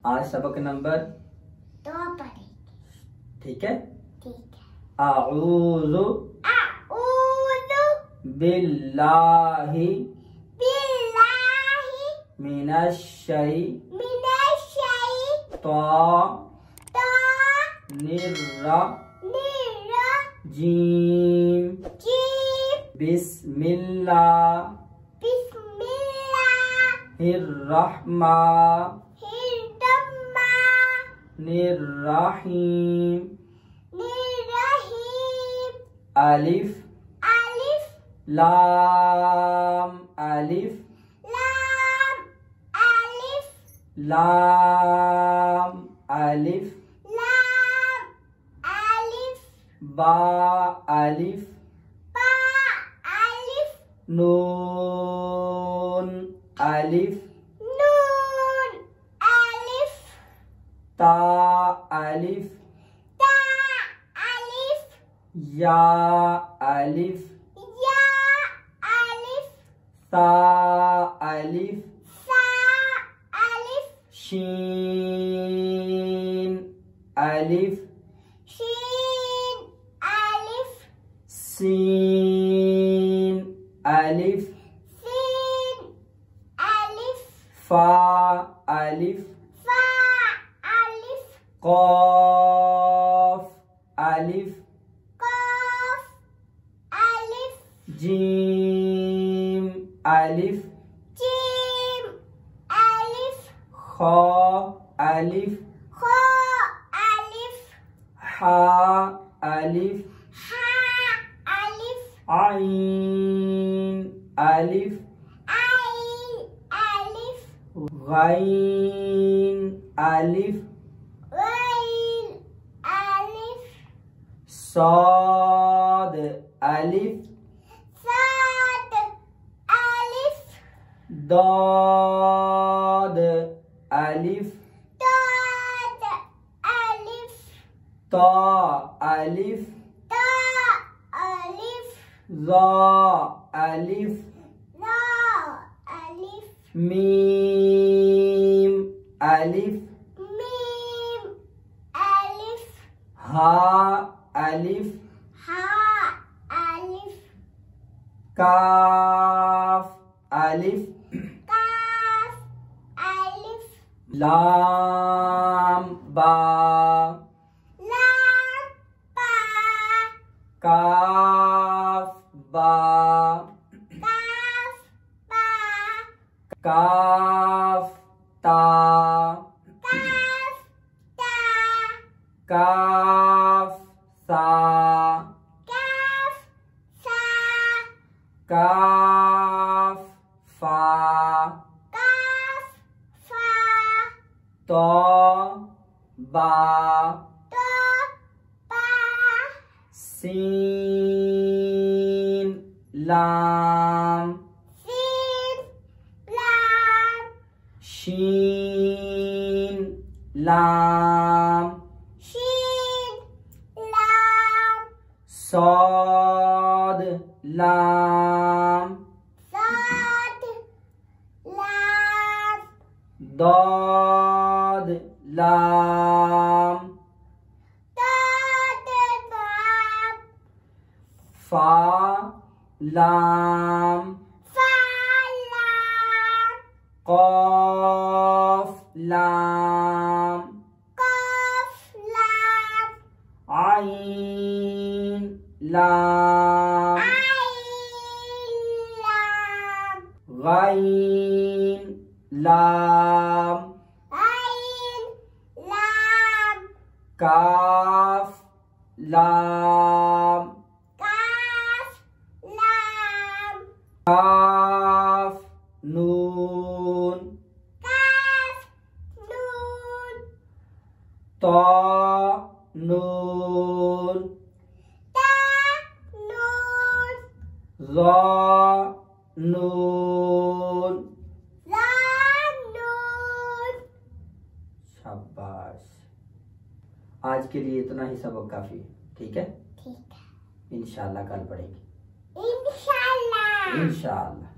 आज सबक नंबर 2 पढ़ेंगे। ठीक है। ठीक है। आऊज़ु बिल्लाहि मिनश्शैतानिर्रजीम बिस्मिल्लाहिर्रहमानिर्रहीम अलिफ लाम अलिफ लाम अलिफ बा अलिफ नून अलिफ ता अलिफ या अलिफ सा अलिफ शीन अलिफ सीन अलिफ फा अलिफ क़ाफ अलिफ जीम अलिफ खा अलिफ हा अलिफ आइन अलिफ गैन अलिफ साद अलिफ दाद अलिफ ता अलिफ ज़ा अलिफ मीम अलिफ हा अलिफ काफ अलिफ लाम बा काफ बा काफ ता काफ सा काफ फा तो बा सीन लाम शीन लाम साद लाम दाद लाम फा लाम क़ाफ लाम आइन लाम गैन लाम काफ लाम काफ नून ता नून ज़ा नून शाबाश। आज के लिए इतना ही सबक काफी है। ठीक है। इंशाअल्लाह कल पढ़ेंगे। इंशाअल्लाह।